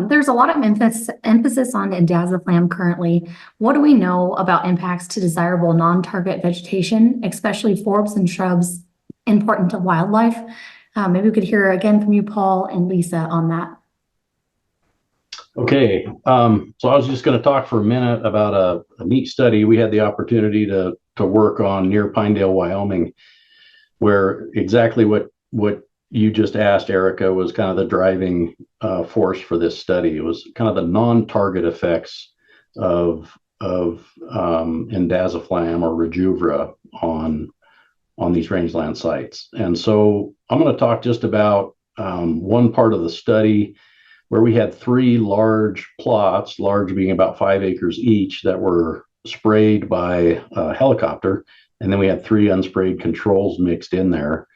There's a lot of emphasis on indaziflam currently. What do we know about impacts to desirable non-target vegetation, especially forbs and shrubs important to wildlife? Maybe we could hear again from you, Paul and Lisa, on that. Okay, so I was just going to talk for a minute about a neat study we had the opportunity to work on near Pinedale, Wyoming, where exactly what you just asked, Erica, was kind of the driving force for this study. It was kind of the non-target effects of indaziflam or Rejuvra on these rangeland sites. And so I'm going to talk just about one part of the study where we had 3 large plots, large being about 5 acres each, that were sprayed by a helicopter. And then we had 3 unsprayed controls mixed in there.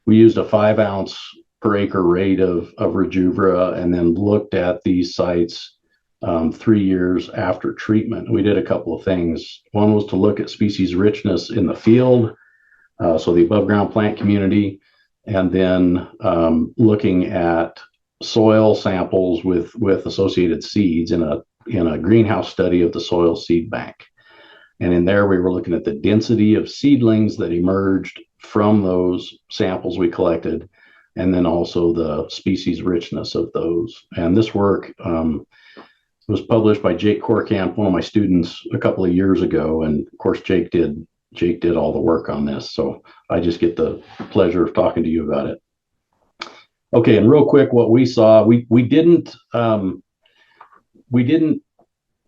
We used a 5 ounce per acre rate of Rejuvra, and then looked at these sites 3 years after treatment. We did a couple of things. One was to look at species richness in the field, so the above ground plant community, and then looking at soil samples with associated seeds in a greenhouse study of the soil seed bank. And in there, we were looking at the density of seedlings that emerged from those samples we collected, and then also the species richness of those. And this work was published by Jake Korkamp, one of my students, a couple of years ago. And of course, Jake did all the work on this. So I just get the pleasure of talking to you about it. Okay, and real quick, what we saw, we didn't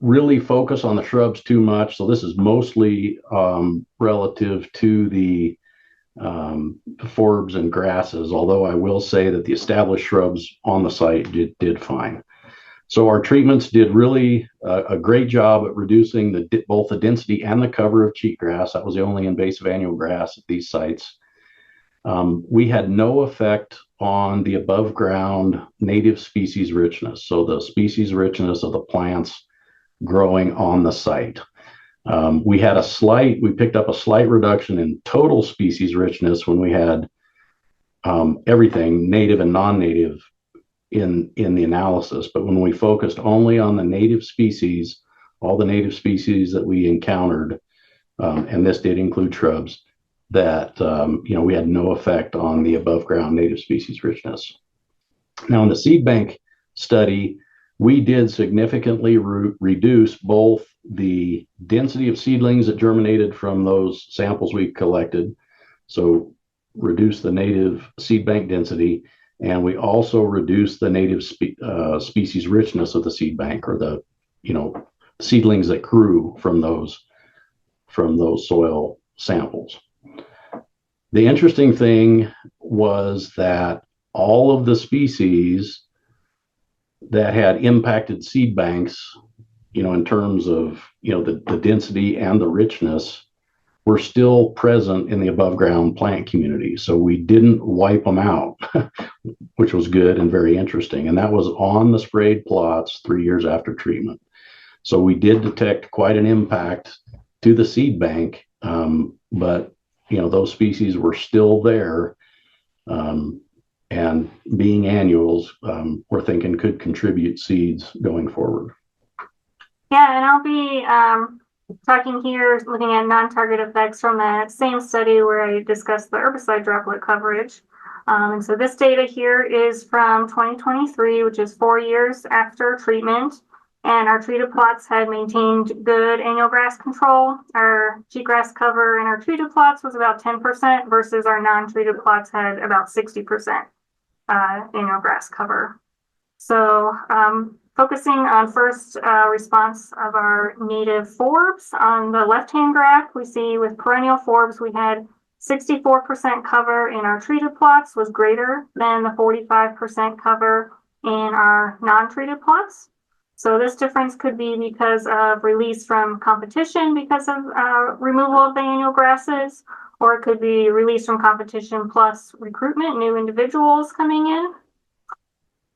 really focus on the shrubs too much. So this is mostly relative to the forbs and grasses, although I will say that the established shrubs on the site did fine. So our treatments did really a great job at reducing both the density and the cover of cheatgrass. That was the only invasive annual grass at these sites. We had no effect on the above ground native species richness, so the species richness of the plants growing on the site. We picked up a slight reduction in total species richness when we had everything native and non-native in the analysis. But when we focused only on the native species, all the native species that we encountered, and this did include shrubs, that we had no effect on the above ground native species richness. Now in the seed bank study, we did significantly reduce both the density of seedlings that germinated from those samples we collected, so reduce the native seed bank density, and we also reduced the native species richness of the seed bank, or the seedlings that grew from those from those soil samples. The interesting thing was that all of the species that had impacted seed banks, in terms of, the density and the richness, were still present in the above ground plant community. So we didn't wipe them out, which was good and very interesting. And that was on the sprayed plots 3 years after treatment. So we did detect quite an impact to the seed bank, but those species were still there, and being annuals, we're thinking could contribute seeds going forward. Yeah, and I'll be talking here, looking at non-target effects from that same study where I discussed the herbicide droplet coverage. And so this data here is from 2023, which is 4 years after treatment. And our treated plots had maintained good annual grass control. Our cheatgrass cover in our treated plots was about 10% versus our non-treated plots had about 60% annual grass cover. So focusing on first response of our native forbs, on the left-hand graph, we see with perennial forbs, we had 64% cover in our treated plots was greater than the 45% cover in our non-treated plots. So this difference could be because of release from competition because of removal of the annual grasses, or it could be release from competition plus recruitment, new individuals coming in.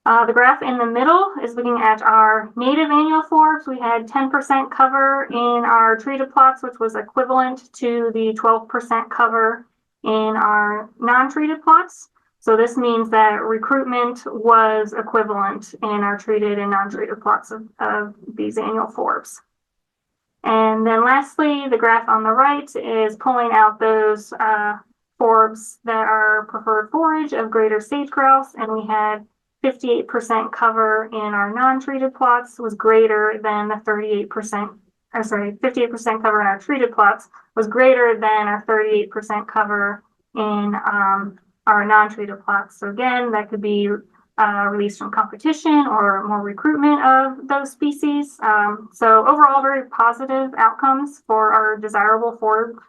The graph in the middle is looking at our native annual forbs. We had 10% cover in our treated plots, which was equivalent to the 12% cover in our non-treated plots. So this means that recruitment was equivalent in our treated and non-treated plots of these annual forbs. And then lastly, the graph on the right is pulling out those forbs that are preferred forage of greater sage grouse, and we had 58% cover in our non-treated plots was greater than the 58% cover in our treated plots was greater than our 38% cover in our non-treated plots. So again, that could be release from competition or more recruitment of those species. So overall, very positive outcomes for our desirable forb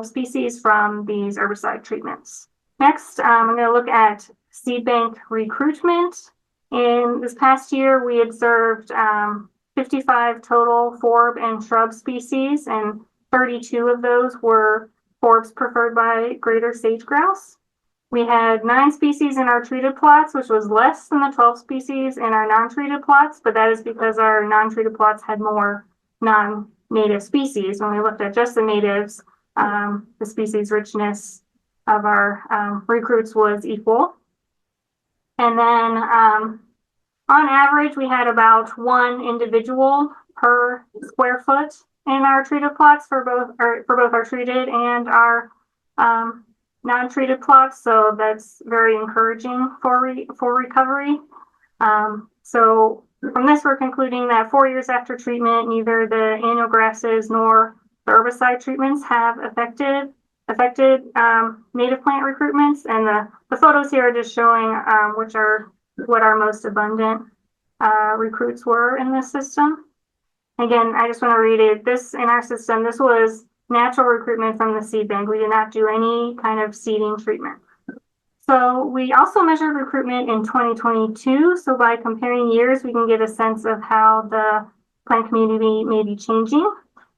species from these herbicide treatments. Next, I'm going to look at seed bank recruitment. In this past year, we observed 55 total forb and shrub species, and 32 of those were forbs preferred by greater sage grouse. We had 9 species in our treated plots, which was less than the 12 species in our non-treated plots, but that is because our non-treated plots had more non-native species. When we looked at just the natives, the species richness of our recruits was equal. And then on average, we had about 1 individual per square foot in our treated plots for both our treated and our non-treated plots. So that's very encouraging for recovery. So from this, we're concluding that 4 years after treatment, neither the annual grasses nor the herbicide treatments have affected native plant recruitments, and the photos here are just showing what our most abundant recruits were in this system. Again, I just want to read it. This in our system, this was natural recruitment from the seed bank. We did not do any kind of seeding treatment. So we also measured recruitment in 2022. So by comparing years, we can get a sense of how the plant community may be changing.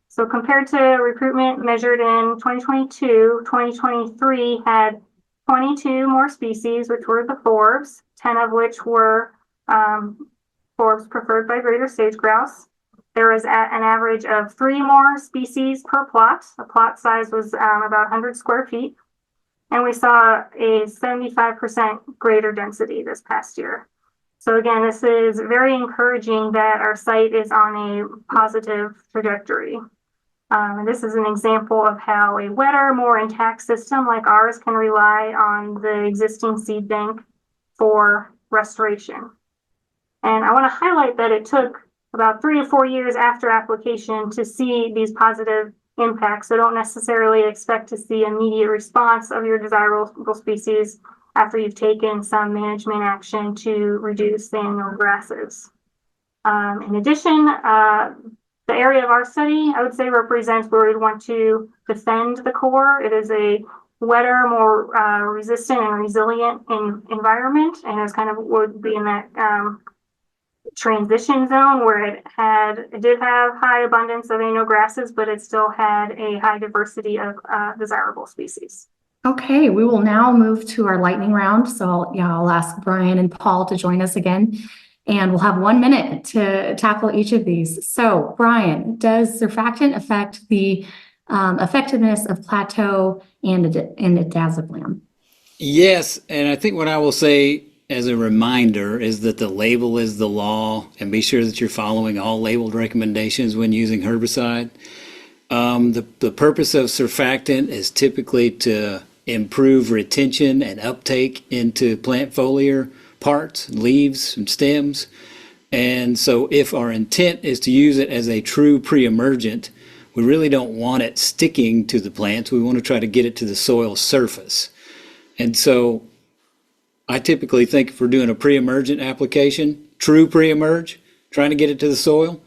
So compared to recruitment measured in 2022, 2023 had 22 more species, which were the forbs, 10 of which were forbs preferred by greater sage grouse. There was an average of 3 more species per plot. The plot size was about 100 square feet. And we saw a 75% greater density this past year. So again, this is very encouraging that our site is on a positive trajectory. And this is an example of how a wetter, more intact system like ours can rely on the existing seed bank for restoration. And I want to highlight that it took about 3 to 4 years after application to see these positive impacts. So don't necessarily expect to see immediate response of your desirable species after you've taken some management action to reduce the annual grasses. In addition, The area of our study, I would say, represents where we'd want to defend the core. It is a wetter, more resistant and resilient environment, and it's kind of would be in that transition zone where it did have high abundance of annual grasses, but it still had a high diversity of desirable species. Okay, we will now move to our lightning round. So I'll ask Brian and Paul to join us again, and we'll have 1 minute to tackle each of these. So Brian, does surfactant affect the effectiveness of plateau and Idazepam? Yes, and I think what I will say as a reminder is that the label is the law, and be sure that you're following all labeled recommendations when using herbicide. The purpose of surfactant is typically to improve retention and uptake into plant foliar parts, leaves, and stems. And so if our intent is to use it as a true pre-emergent, we really don't want it sticking to the plants. We want to try to get it to the soil surface. And so I typically think if we're doing a pre-emergent application, true pre-emerge, trying to get it to the soil,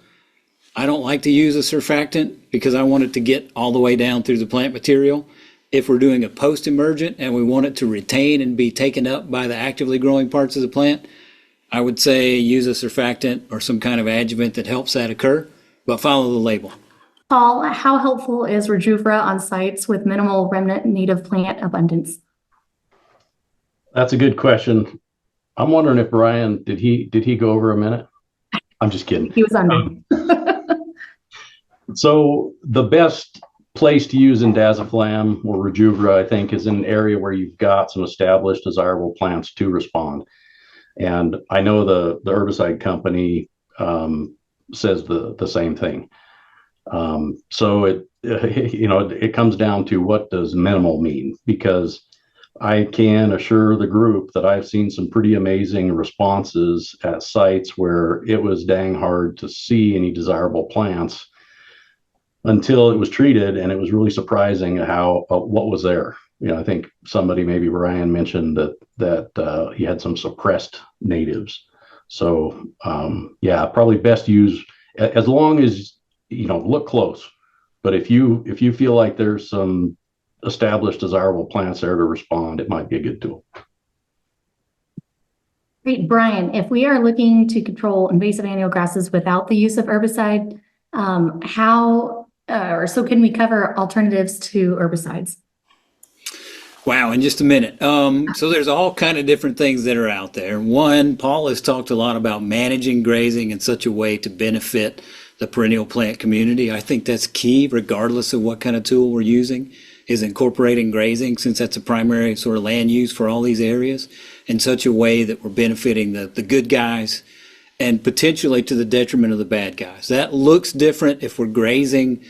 I don't like to use a surfactant because I want it to get all the way down through the plant material. If we're doing a post-emergent and we want it to retain and be taken up by the actively growing parts of the plant, I would say use a surfactant or some kind of adjuvant that helps that occur, but follow the label. Paul, how helpful is Rejuva on sites with minimal remnant native plant abundance? That's a good question. I'm wondering if Brian, did he go over a minute? I'm just kidding. He was under. So the best place to use Indaziflam or Rejuva, I think, is in an area where you've got some established desirable plants to respond. And I know the herbicide company says the same thing. So it comes down to what does minimal mean, because I can assure the group that I've seen some pretty amazing responses at sites where it was dang hard to see any desirable plants until it was treated, and it was really surprising how what was there. I think somebody, maybe Brian, mentioned that he had some suppressed natives. So probably best use, as long as look close. But if you feel like there's some established desirable plants there to respond, it might be a good tool. Great, Brian. If we are looking to control invasive annual grasses without the use of herbicide, so can we cover alternatives to herbicides? Wow, in just a minute. So there's all kind of different things that are out there. One, Paul has talked a lot about managing grazing in such a way to benefit the perennial plant community. I think that's key, regardless of what kind of tool we're using, is incorporating grazing, since that's a primary sort of land use for all these areas, in such a way that we're benefiting the good guys and potentially to the detriment of the bad guys. That looks different if we're grazing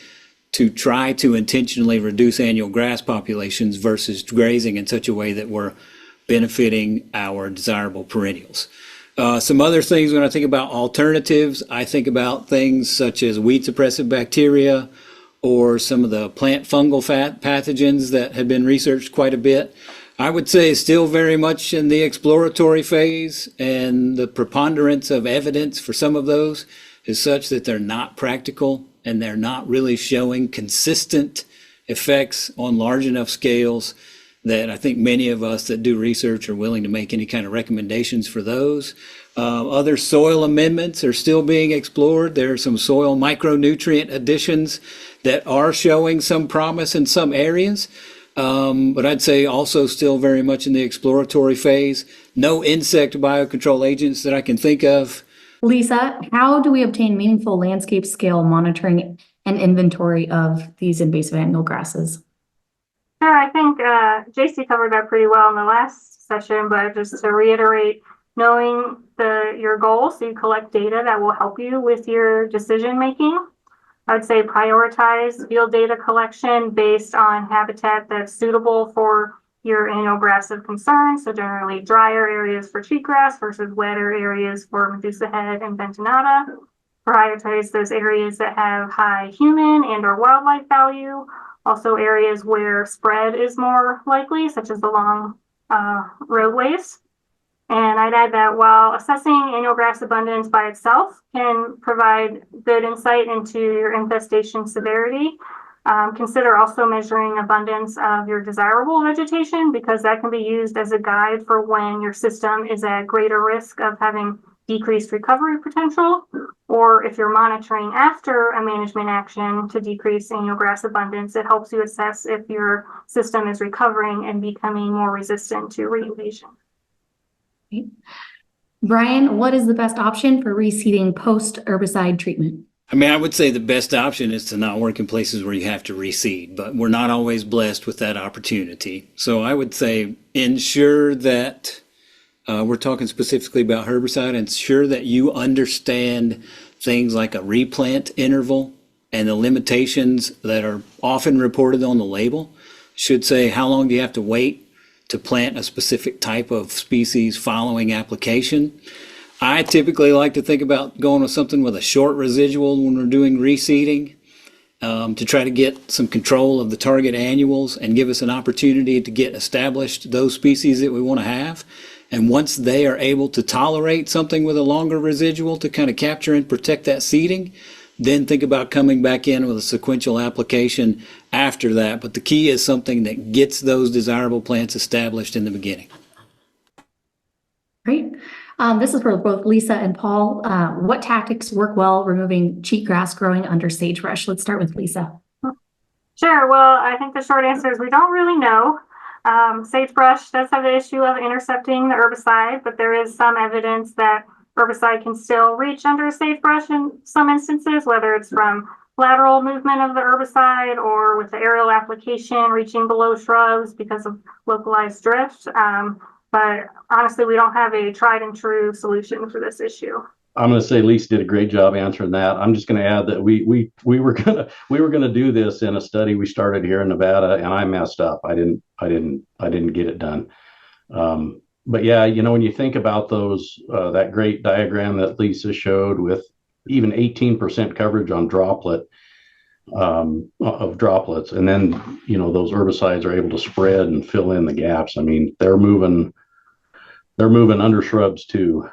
to try to intentionally reduce annual grass populations versus grazing in such a way that we're benefiting our desirable perennials. Some other things when I think about alternatives, I think about things such as weed suppressive bacteria or some of the plant fungal pathogens that have been researched quite a bit. I would say still very much in the exploratory phase, and the preponderance of evidence for some of those is such that they're not practical and they're not really showing consistent effects on large enough scales that I think many of us that do research are willing to make any kind of recommendations for those. Other soil amendments are still being explored. There are some soil micronutrient additions that are showing some promise in some areas. But I'd say also still very much in the exploratory phase. No insect biocontrol agents that I can think of. Lisa, how do we obtain meaningful landscape scale monitoring and inventory of these invasive annual grasses? Sure, I think JC covered that pretty well in the last session, but just to reiterate, knowing your goals, so you collect data that will help you with your decision making. I would say prioritize field data collection based on habitat that's suitable for your annual grass of concern. So generally drier areas for cheatgrass versus wetter areas for Medusa head and bentonata. Prioritize those areas that have high human and or wildlife value. Also areas where spread is more likely, such as along roadways. And I'd add that while assessing annual grass abundance by itself can provide good insight into your infestation severity, consider also measuring abundance of your desirable vegetation, because that can be used as a guide for when your system is at greater risk of having decreased recovery potential, or if you're monitoring after a management action to decrease annual grass abundance, it helps you assess if your system is recovering and becoming more resistant to reinvasion. Brian, what is the best option for reseeding post herbicide treatment? I mean, I would say the best option is to not work in places where you have to reseed, but we're not always blessed with that opportunity. So I would say ensure that we're talking specifically about herbicide, ensure that you understand things like a replant interval and the limitations that are often reported on the label. Should say, how long do you have to wait to plant a specific type of species following application? I typically like to think about going with something with a short residual when we're doing reseeding, to try to get some control of the target annuals and give us an opportunity to get established those species that we want to have. And once they are able to tolerate something with a longer residual to kind of capture and protect that seeding, then think about coming back in with a sequential application after that. But the key is something that gets those desirable plants established in the beginning. Great. This is for both Lisa and Paul. What tactics work well removing cheatgrass growing under sagebrush? Let's start with Lisa. Sure. Well, I think the short answer is we don't really know. Sagebrush does have the issue of intercepting the herbicide, but there is some evidence that herbicide can still reach under sagebrush in some instances, whether it's from lateral movement of the herbicide or with the aerial application reaching below shrubs because of localized drift. But honestly, we don't have a tried and true solution for this issue. I'm going to say Lisa did a great job answering that. I'm just going to add that we were gonna do this in a study we started here in Nevada, and I messed up. I didn't get it done. But yeah, when you think about those, that great diagram that Lisa showed with even 18% coverage on droplet of droplets, and then those herbicides are able to spread and fill in the gaps. I mean, they're moving under shrubs too.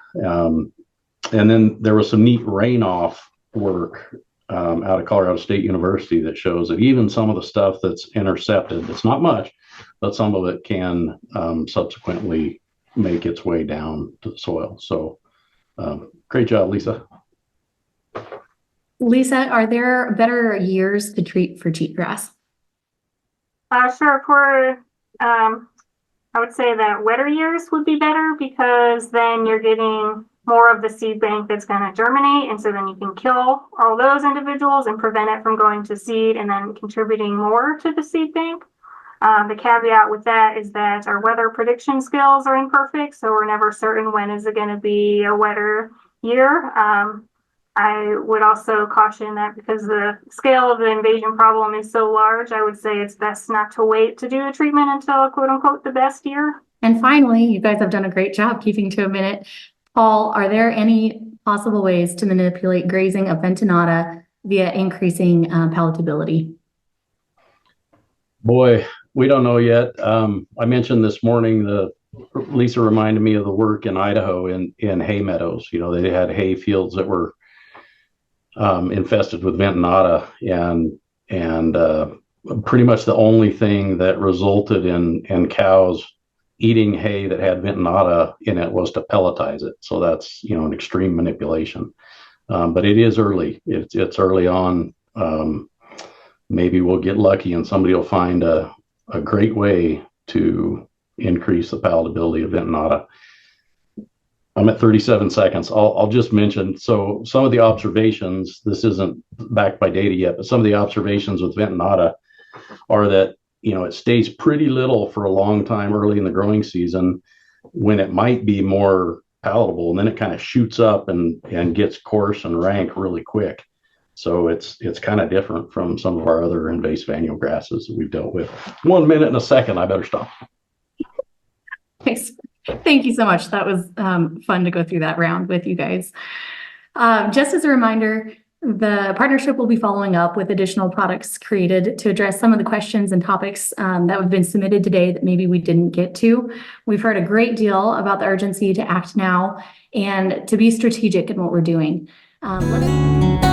And then there was some neat rainoff work out of Colorado State University that shows that even some of the stuff that's intercepted, it's not much, but some of it can subsequently make its way down to the soil. So great job, Lisa. Lisa, are there better years to treat for cheatgrass? Sure. I would say that wetter years would be better, because then you're getting more of the seed bank that's going to germinate. And so then you can kill all those individuals and prevent it from going to seed and then contributing more to the seed bank. The caveat with that is that our weather prediction skills are imperfect, so we're never certain when is it going to be a wetter year. I would also caution that because the scale of the invasion problem is so large, I would say it's best not to wait to do the treatment until quote unquote the best year. And finally, you guys have done a great job keeping to a minute. Paul, are there any possible ways to manipulate grazing of Ventonata via increasing palatability? Boy, we don't know yet. I mentioned this morning, Lisa reminded me of the work in Idaho in hay meadows. They had hay fields that were infested with Ventonata, and pretty much the only thing that resulted in cows eating hay that had Ventonata in it was to pelletize it. So that's an extreme manipulation. But it is early. It's early on. Maybe we'll get lucky and somebody will find a great way to increase the palatability of Ventonata. I'm at 37 seconds. I'll just mention, so some of the observations, this isn't backed by data yet, but some of the observations with Ventonata are that, it stays pretty little for a long time early in the growing season when it might be more palatable, and then it kind of shoots up and gets coarse and rank really quick. So it's kind of different from some of our other invasive annual grasses that we've dealt with. 1 minute and a second, I better stop. Thanks. Thank you so much. That was fun to go through that round with you guys. Just as a reminder, The partnership will be following up with additional products created to address some of the questions and topics that have been submitted today that maybe we didn't get to. We've heard a great deal about the urgency to act now and to be strategic in what we're doing. Let's